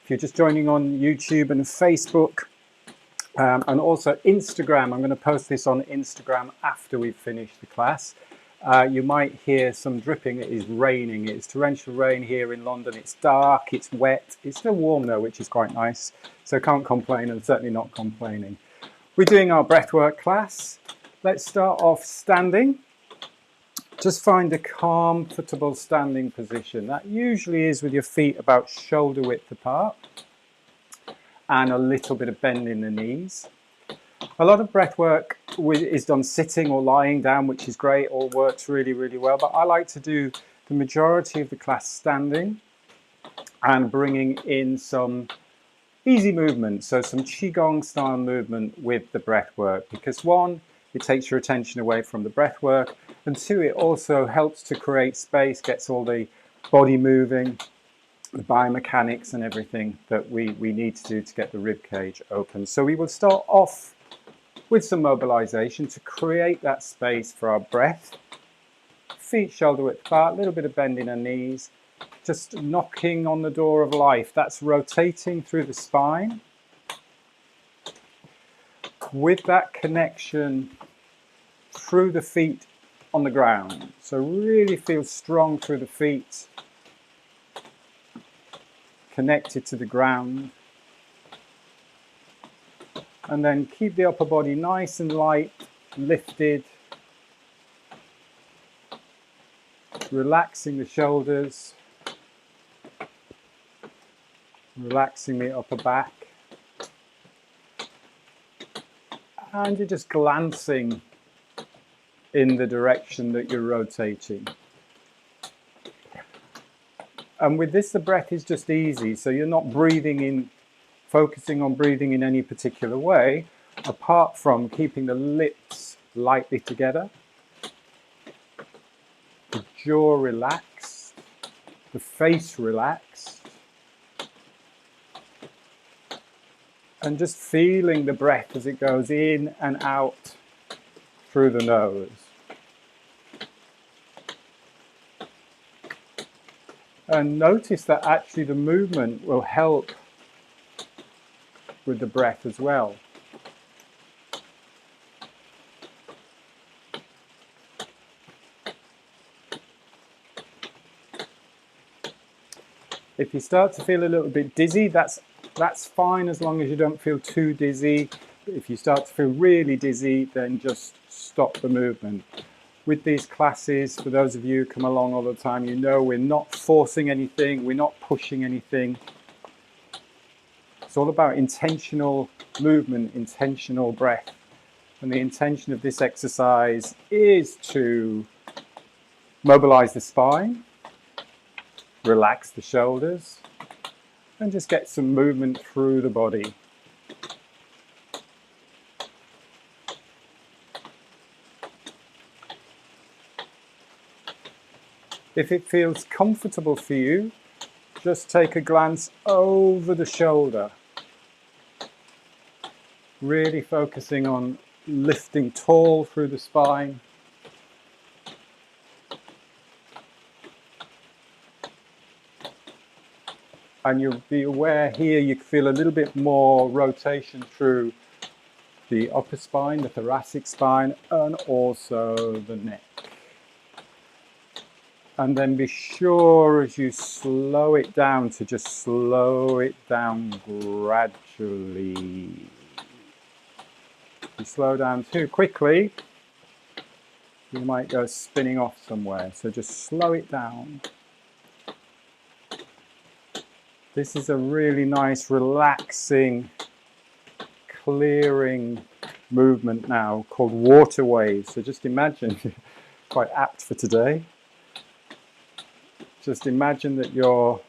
If you're just joining on YouTube and Facebook, and also Instagram, I'm going to post this on Instagram after we've finished the class. You might hear some dripping. It is raining. It's torrential rain here in London. It's dark, it's wet. It's still warm though, which is quite nice. So can't complain, and certainly not complaining. We're doing our breathwork class. Let's start off standing. Just find a comfortable standing position. That usually is with your feet about shoulder width apart and a little bit of bend in the knees. A lot of breath work is done sitting or lying down, which is great, or works really, really well. But I like to do the majority of the class standing and bringing in some easy movement. So some Qigong style movement with the breath work, because one, it takes your attention away from the breath work, and two, it also helps to create space, gets all the body moving, the biomechanics and everything that we need to do to get the rib cage open. So we will start off with some mobilization to create that space for our breath. Feet shoulder width apart, a little bit of bend in our knees, just knocking on the door of life. That's rotating through the spine with that connection through the feet on the ground. So really feel strong through the feet, connected to the ground. And then keep the upper body nice and light, lifted. Relaxing the shoulders. Relaxing the upper back. And you're just glancing in the direction that you're rotating. And with this, the breath is just easy. So you're not breathing in, focusing on breathing in any particular way, apart from keeping the lips lightly together, the jaw relaxed, the face relaxed, and just feeling the breath as it goes in and out through the nose. And notice that actually the movement will help with the breath as well. If you start to feel a little bit dizzy, that's fine as long as you don't feel too dizzy. If you start to feel really dizzy, then just stop the movement. With these classes, for those of you who come along all the time, you know we're not forcing anything, we're not pushing anything. It's all about intentional movement, intentional breath. And the intention of this exercise is to mobilize the spine, relax the shoulders, and just get some movement through the body. If it feels comfortable for you, just take a glance over the shoulder. Really focusing on lifting tall through the spine. And you'll be aware here you feel a little bit more rotation through the upper spine, the thoracic spine, and also the neck. And then be sure as you slow it down to just slow it down gradually. If you slow down too quickly, you might go spinning off somewhere. So just slow it down. This is a really nice, relaxing, clearing movement now called water waves. So just imagine, quite apt for today. Just imagine that you're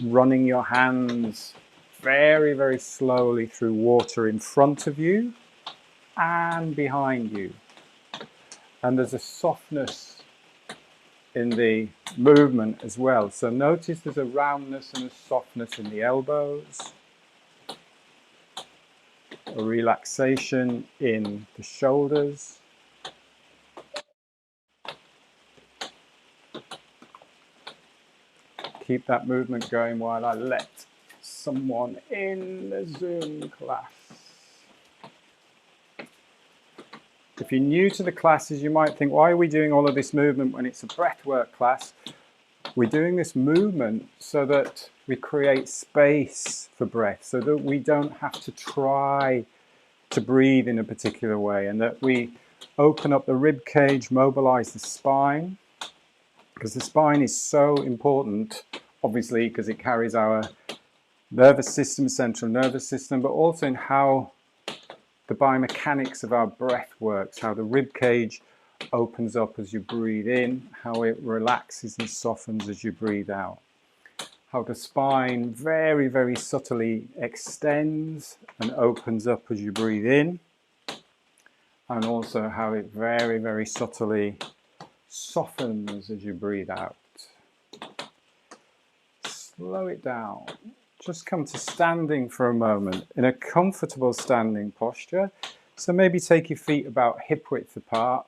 running your hands very, very slowly through water in front of you and behind you. And there's a softness in the movement as well. So notice there's a roundness and a softness in the elbows, a relaxation in the shoulders. Keep that movement going while I let someone in the Zoom class. If you're new to the classes, you might think, why are we doing all of this movement when it's a breathwork class? We're doing this movement so that we create space for breath, so that we don't have to try to breathe in a particular way, and that we open up the rib cage, mobilize the spine, because the spine is so important, obviously, because it carries our nervous system, central nervous system, but also in how the biomechanics of our breath works, how the rib cage opens up as you breathe in, how it relaxes and softens as you breathe out, how the spine very, very subtly extends and opens up as you breathe in, and also how it very, very subtly softens as you breathe out. Slow it down. Just come to standing for a moment in a comfortable standing posture. So maybe take your feet about hip width apart.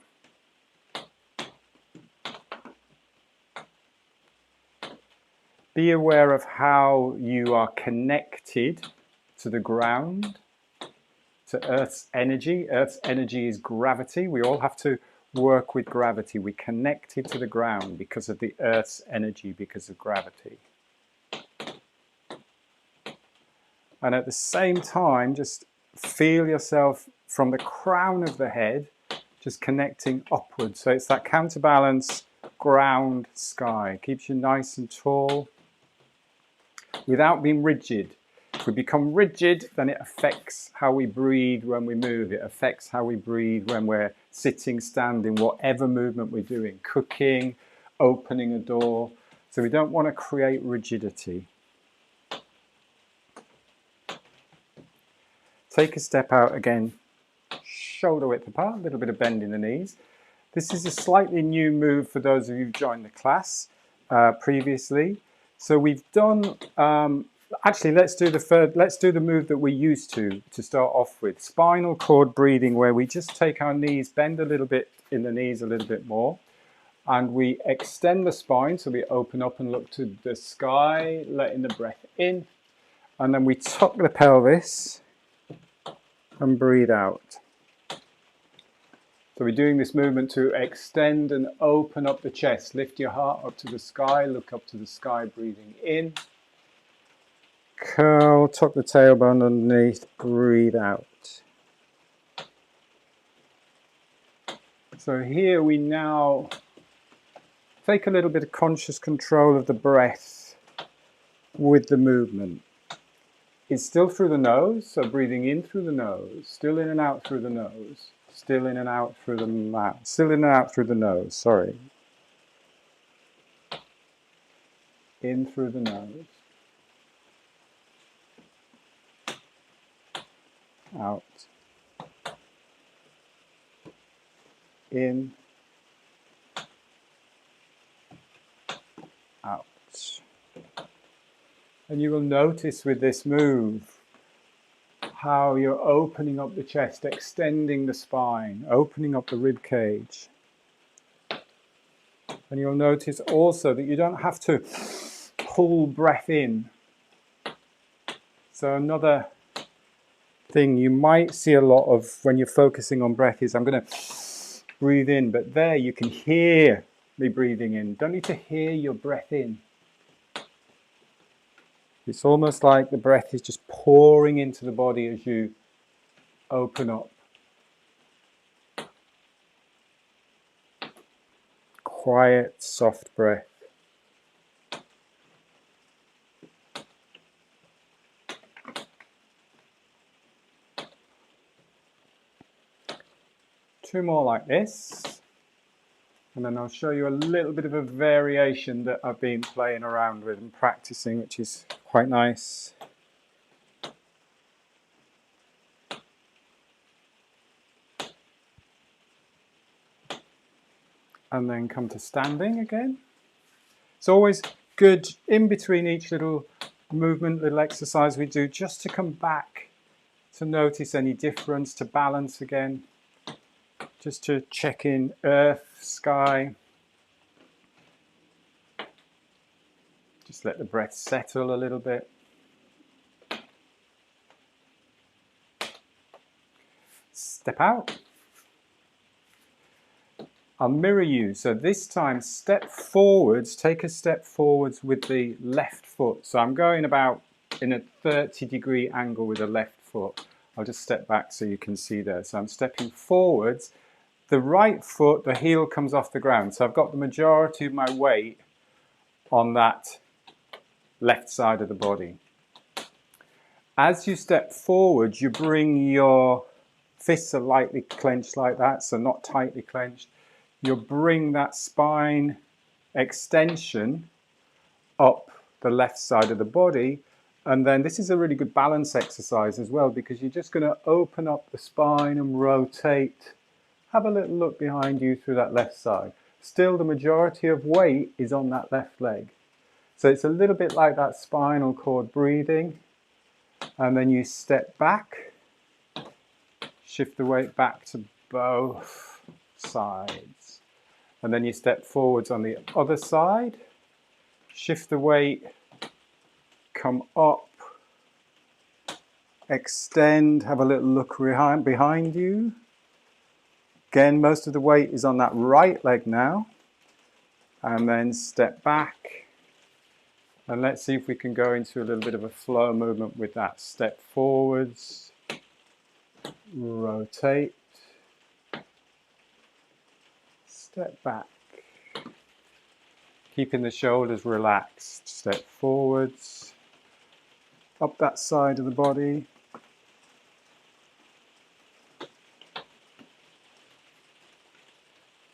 Be aware of how you are connected to the ground, to Earth's energy. Earth's energy is gravity. We all have to work with gravity. We're connected to the ground because of the Earth's energy, because of gravity. And at the same time, just feel yourself from the crown of the head, just connecting upwards. So it's that counterbalance, ground, sky. Keeps you nice and tall without being rigid. If we become rigid, then it affects how we breathe when we move. It affects how we breathe when we're sitting, standing, whatever movement we're doing, cooking, opening a door. So we don't want to create rigidity. Take a step out again, shoulder width apart, a little bit of bend in the knees. This is a slightly new move for those of you who've joined the class previously. So we've done, actually let's do the move that we used to start off with. Spinal cord breathing, where we just take our knees, bend a little bit in the knees a little bit more, and we extend the spine, so we open up and look to the sky, letting the breath in, and then we tuck the pelvis and breathe out. So we're doing this movement to extend and open up the chest. Lift your heart up to the sky, look up to the sky, breathing in. Curl, tuck the tailbone underneath, breathe out. So here we now take a little bit of conscious control of the breath with the movement. It's still through the nose, so breathing in through the nose, still in and out through the nose, still in and out through the mouth, still in and out through the nose, sorry. In through the nose. Out. In. Out. And you will notice with this move how you're opening up the chest, extending the spine, opening up the rib cage. And you'll notice also that you don't have to pull breath in. So another thing you might see a lot of when you're focusing on breath is I'm going to breathe in, but there you can hear me breathing in. Don't need to hear your breath in. It's almost like the breath is just pouring into the body as you open up. Quiet, soft breath. Two more like this. And then I'll show you a little bit of a variation that I've been playing around with and practicing, which is quite nice. And then come to standing again. It's always good in between each little movement, little exercise we do, just to come back to notice any difference, to balance again. Just to check in earth, sky. Just let the breath settle a little bit. Step out. I'll mirror you. So this time, step forwards, take a step forwards with the left foot. So I'm going about in a 30-degree angle with the left foot. I'll just step back so you can see there. So I'm stepping forwards. The right foot, the heel comes off the ground. So I've got the majority of my weight on that left side of the body. As you step forward, you bring your fists are lightly clenched like that, so not tightly clenched. You'll bring that spine extension up the left side of the body. And then this is a really good balance exercise as well, because you're just going to open up the spine and rotate. Have a little look behind you through that left side. Still, the majority of weight is on that left leg. So it's a little bit like that spinal cord breathing. And then you step back, shift the weight back to both sides. And then you step forwards on the other side, shift the weight, come up, extend, have a little look behind you. Again, most of the weight is on that right leg now. And then step back. And let's see if we can go into a little bit of a flow movement with that. Step forwards, rotate, step back. Keeping the shoulders relaxed. Step forwards, up that side of the body.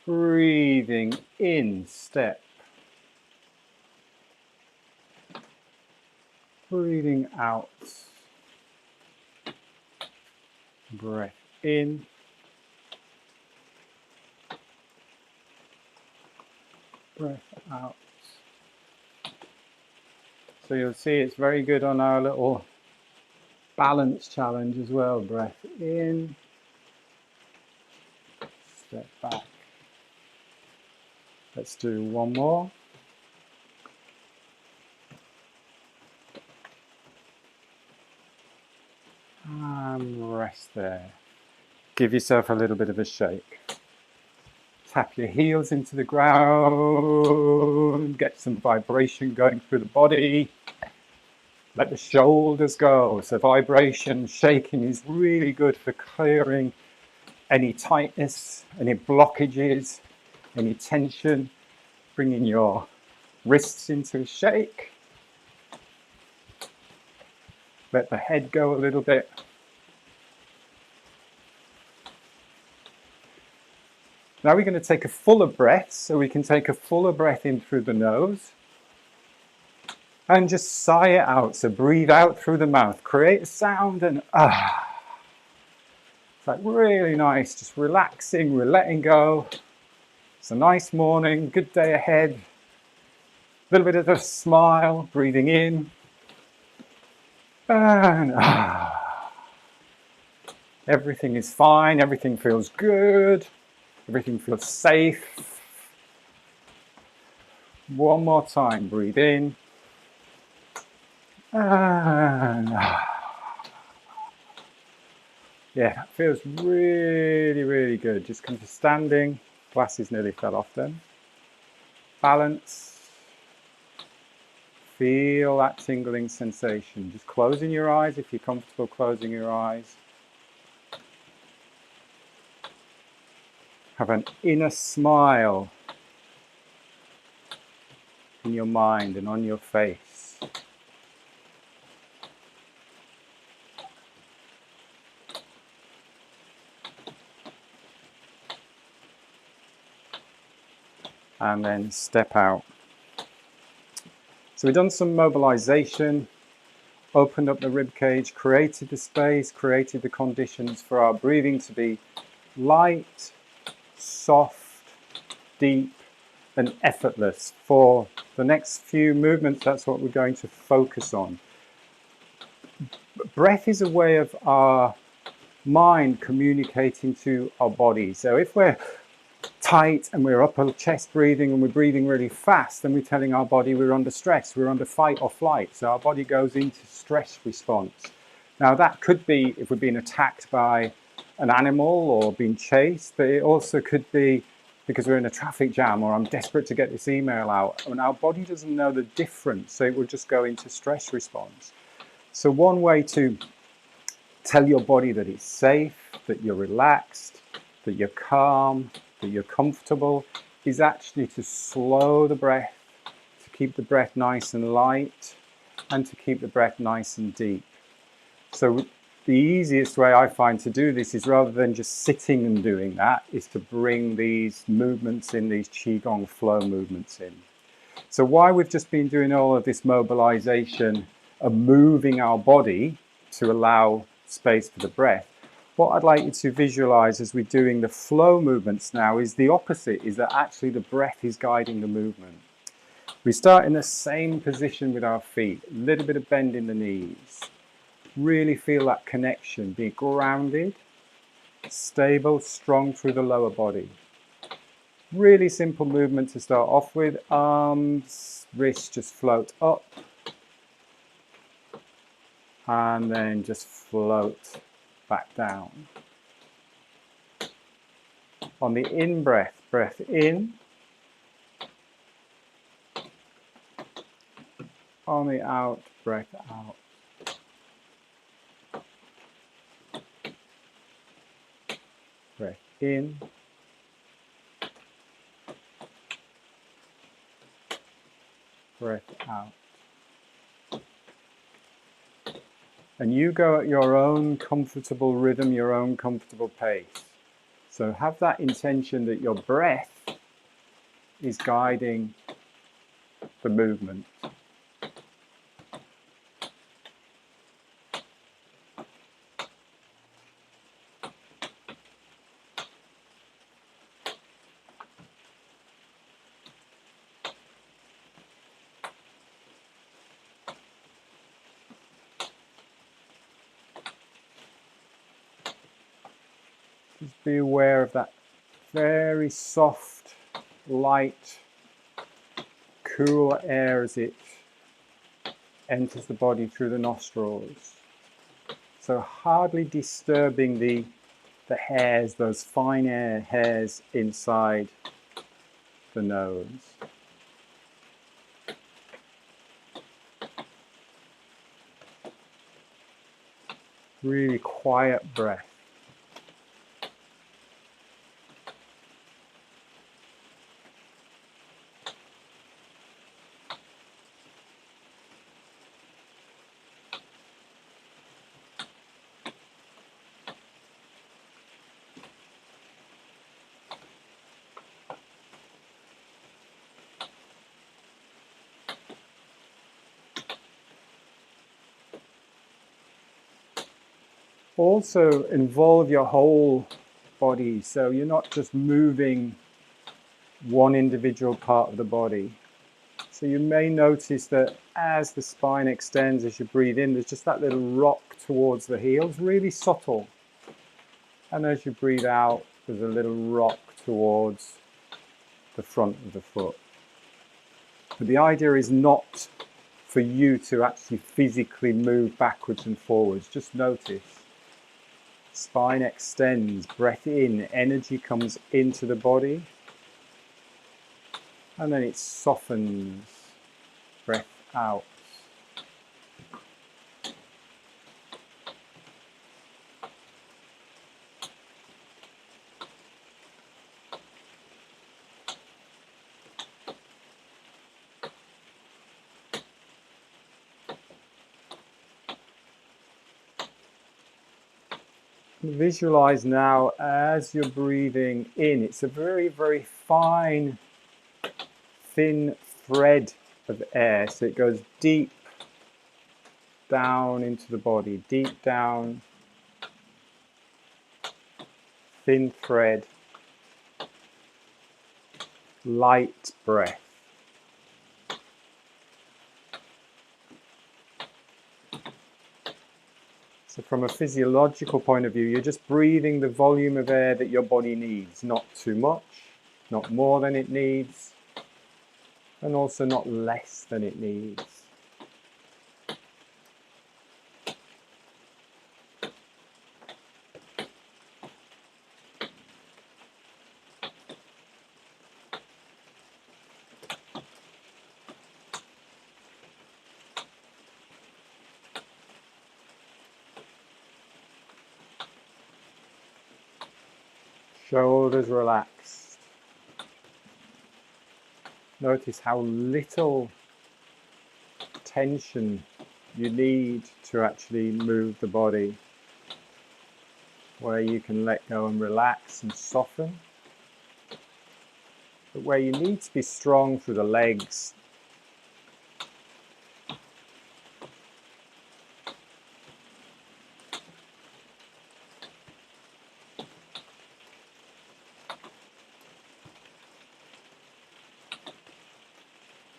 Breathing in, step. Breathing out. Breath in. Breath out. So you'll see it's very good on our little balance challenge as well. Breath in. Step back. Let's do one more. And rest there. Give yourself a little bit of a shake. Tap your heels into the ground. Get some vibration going through the body. Let the shoulders go. So vibration, shaking is really good for clearing any tightness, any blockages, any tension. Bringing your wrists into a shake. Let the head go a little bit. Now we're going to take a fuller breath, so we can take a fuller breath in through the nose. And just sigh it out, so breathe out through the mouth. Create a sound and ah. It's like really nice, just relaxing, we're letting go. It's a nice morning, good day ahead. A little bit of a smile, breathing in. And everything is fine, everything feels good, everything feels safe. One more time, breathe in. And yeah, that feels really, really good. Just come to standing. Glasses nearly fell off then. Balance. Feel that tingling sensation. Just closing your eyes if you're comfortable closing your eyes. Have an inner smile in your mind and on your face. And then step out. So we've done some mobilization, opened up the rib cage, created the space, created the conditions for our breathing to be light, soft, deep, and effortless. For the next few movements, that's what we're going to focus on. Breath is a way of our mind communicating to our body. So if we're tight and we're upper chest breathing and we're breathing really fast, then we're telling our body we're under stress, we're under fight or flight. So our body goes into stress response. Now that could be if we're being attacked by an animal or being chased, but it also could be because we're in a traffic jam or I'm desperate to get this email out, and our body doesn't know the difference, so it will just go into stress response. So one way to tell your body that it's safe, that you're relaxed, that you're calm, that you're comfortable, is actually to slow the breath, to keep the breath nice and light, and to keep the breath nice and deep. So the easiest way I find to do this is, rather than just sitting and doing that, is to bring these movements in, these Qigong flow movements in. So while we've just been doing all of this mobilization of moving our body to allow space for the breath, what I'd like you to visualize as we're doing the flow movements now is the opposite, is that actually the breath is guiding the movement. We start in the same position with our feet, a little bit of bend in the knees. Really feel that connection, be grounded, stable, strong through the lower body. Really simple movement to start off with. Arms, wrists just float up. And then just float back down. On the in-breath, breath in. On the out, breath out. Breath in. Breath out. And you go at your own comfortable rhythm, your own comfortable pace. So have that intention that your breath is guiding the movement. Just be aware of that very soft, light, cool air as it enters the body through the nostrils. So hardly disturbing the hairs, those fine hairs inside the nose. Really quiet breath. Also involve your whole body, so you're not just moving one individual part of the body. So you may notice that as the spine extends, as you breathe in, there's just that little rock towards the heels, really subtle. And as you breathe out, there's a little rock towards the front of the foot. But the idea is not for you to actually physically move backwards and forwards, just notice. Spine extends, breath in, energy comes into the body, and then it softens, breath out. Visualize now as you're breathing in, it's a very, very fine, thin thread of air. So it goes deep down into the body, deep down, thin thread, light breath. So from a physiological point of view, you're just breathing the volume of air that your body needs, not too much, not more than it needs, and also not less than it needs. Shoulders relaxed. Notice how little tension you need to actually move the body, where you can let go and relax and soften, but where you need to be strong through the legs.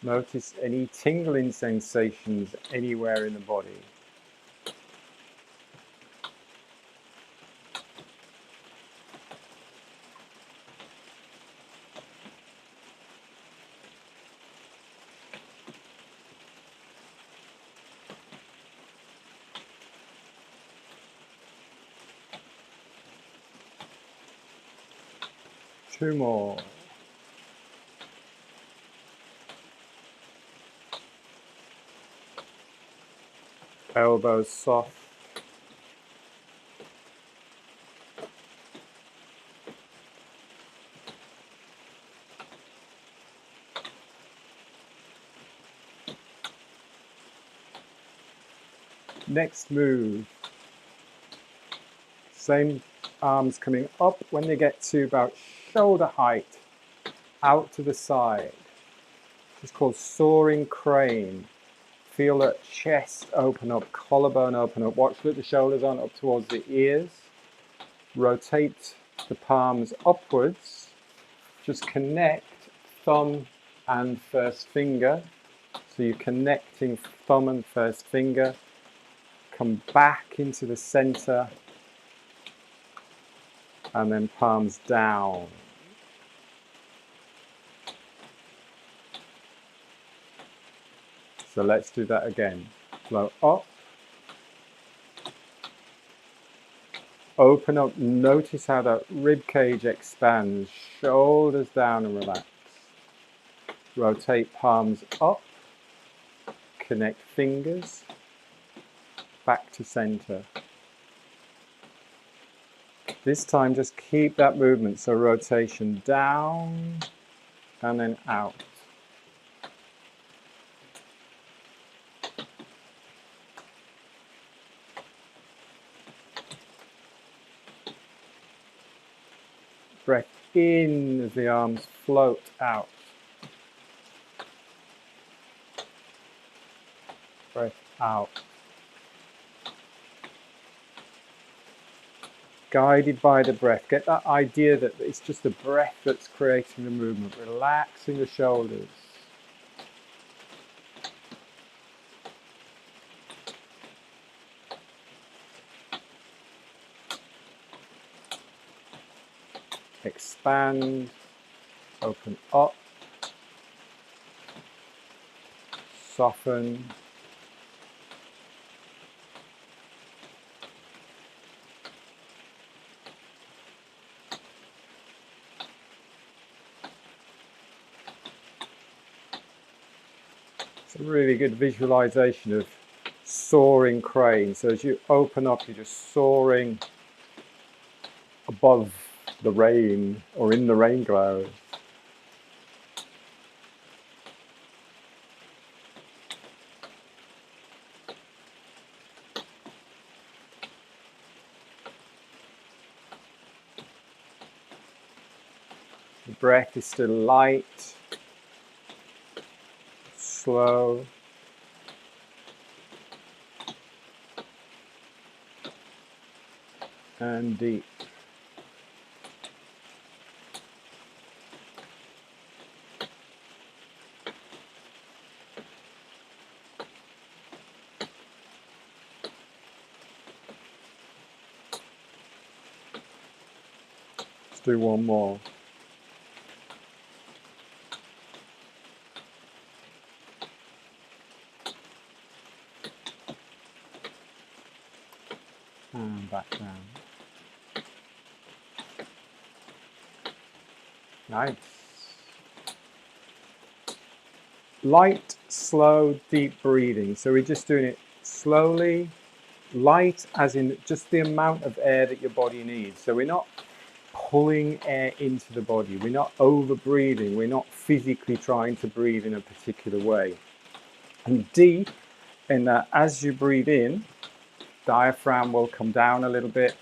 Notice any tingling sensations anywhere in the body. Two more. Elbows soft. Next move. Same arms coming up when they get to about shoulder height, out to the side. It's called Soaring Crane. Feel that chest open up, collarbone open up. Watch that the shoulders aren't up towards the ears. Rotate the palms upwards. Just connect thumb and first finger. So you're connecting thumb and first finger. Come back into the center. And then palms down. So let's do that again. Flow up. Open up. Notice how that rib cage expands. Shoulders down and relax. Rotate palms up. Connect fingers. Back to center. This time just keep that movement. So rotation down and then out. Breath in as the arms float out. Breath out. Guided by the breath. Get that idea that it's just the breath that's creating the movement. Relaxing the shoulders. Expand, open up, soften, it's a really good visualization of soaring crane. So as you open up, you're just soaring above the rain or in the rain clouds. The breath is still light, slow. And deep. Let's do one more. And back down. Nice. Light, slow, deep breathing. So we're just doing it slowly, light as in just the amount of air that your body needs. So we're not pulling air into the body. We're not over breathing. We're not physically trying to breathe in a particular way. And deep in that, as you breathe in, diaphragm will come down a little bit.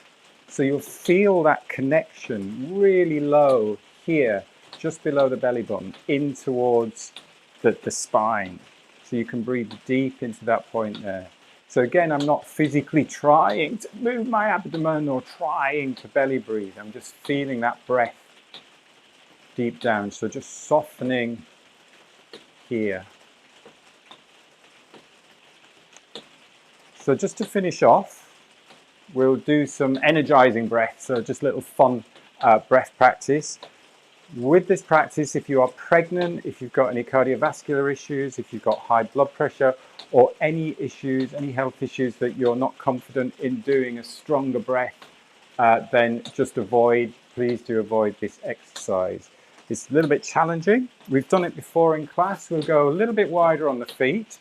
So you'll feel that connection really low here, just below the belly button, in towards the spine. So you can breathe deep into that point there. So again, I'm not physically trying to move my abdomen or trying to belly breathe. I'm just feeling that breath deep down. So just softening here. So just to finish off, we'll do some energizing breath. So just a little fun breath practice. With this practice, if you are pregnant, if you've got any cardiovascular issues, if you've got high blood pressure, or any issues, any health issues that you're not confident in doing a stronger breath, then just please do avoid this exercise. It's a little bit challenging. We've done it before in class. We'll go a little bit wider on the feet.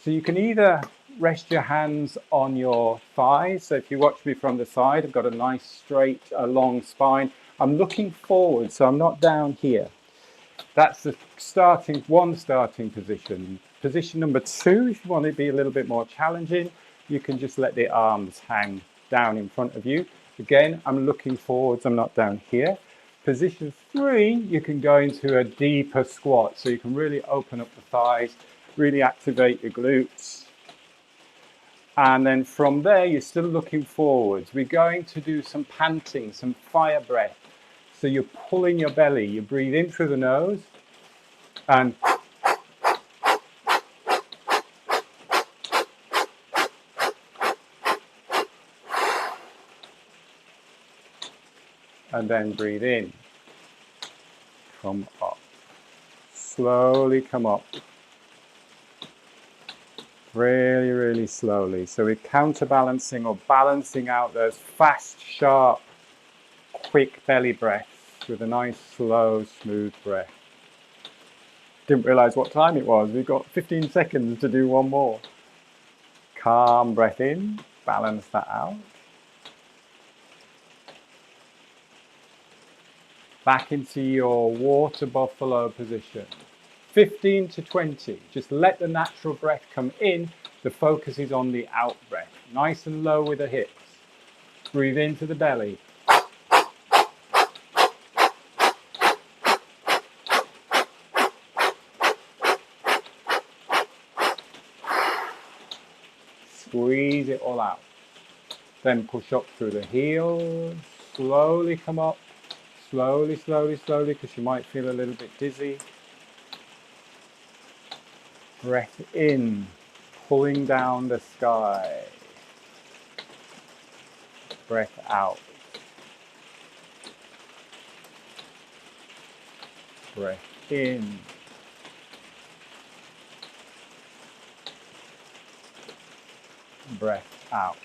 So you can either rest your hands on your thighs. So if you watch me from the side, I've got a nice straight, long spine. I'm looking forward, so I'm not down here. That's the starting position. Position number 2, if you want it to be a little bit more challenging, you can just let the arms hang down in front of you. Again, I'm looking forwards, I'm not down here. Position 3, you can go into a deeper squat, so you can really open up the thighs, really activate your glutes. And then from there, you're still looking forwards. We're going to do some panting, some fire breath. So you're pulling your belly, you breathe in through the nose and then breathe in. Come up. Slowly come up. Really, really slowly. So we're counterbalancing or balancing out those fast, sharp, quick belly breaths with a nice, slow, smooth breath. Didn't realize what time it was. We've got 15 seconds to do one more. Calm breath in, balance that out. Back into your water buffalo position. 15 to 20. Just let the natural breath come in. The focus is on the out breath. Nice and low with the hips. Breathe into the belly. Squeeze it all out. Then push up through the heels. Slowly come up. Slowly, slowly, slowly, because you might feel a little bit dizzy. Breath in, pulling down the sky. Breath out. Breath in. Breath out.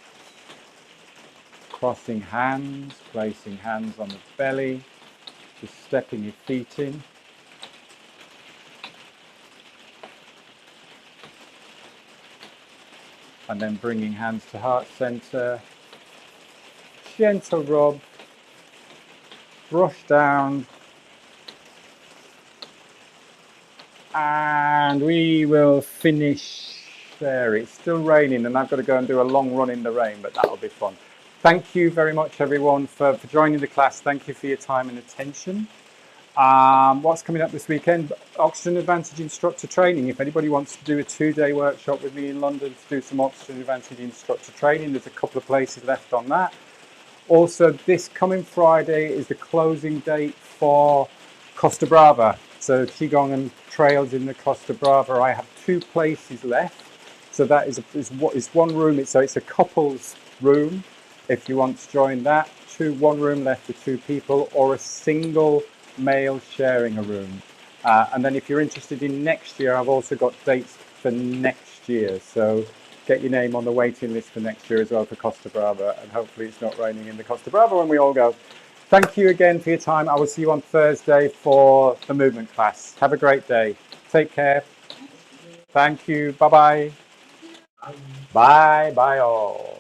Crossing hands, placing hands on the belly, just stepping your feet in. And then bringing hands to heart center. Gentle rub. Brush down. And we will finish there. It's still raining and I've got to go and do a long run in the rain, but that'll be fun. Thank you very much, everyone, for joining the class. Thank you for your time and attention. What's coming up this weekend? Oxygen Advantage Instructor Training. If anybody wants to do a 2-day workshop with me in London to do some Oxygen Advantage Instructor Training, there's a couple of places left on that. Also, this coming Friday is the closing date for Costa Brava. So Qigong and Trails in the Costa Brava. I have 2 places left. So that is one room. It's a couples room. If you want to join that, one room left for 2 people, or a single male sharing a room. And then if you're interested in next year, I've also got dates for next year. So get your name on the waiting list for next year as well for Costa Brava. And hopefully it's not raining in the Costa Brava when we all go. Thank you again for your time. I will see you on Thursday for the movement class. Have a great day. Take care. Thank you. Bye-bye. Bye. Bye all.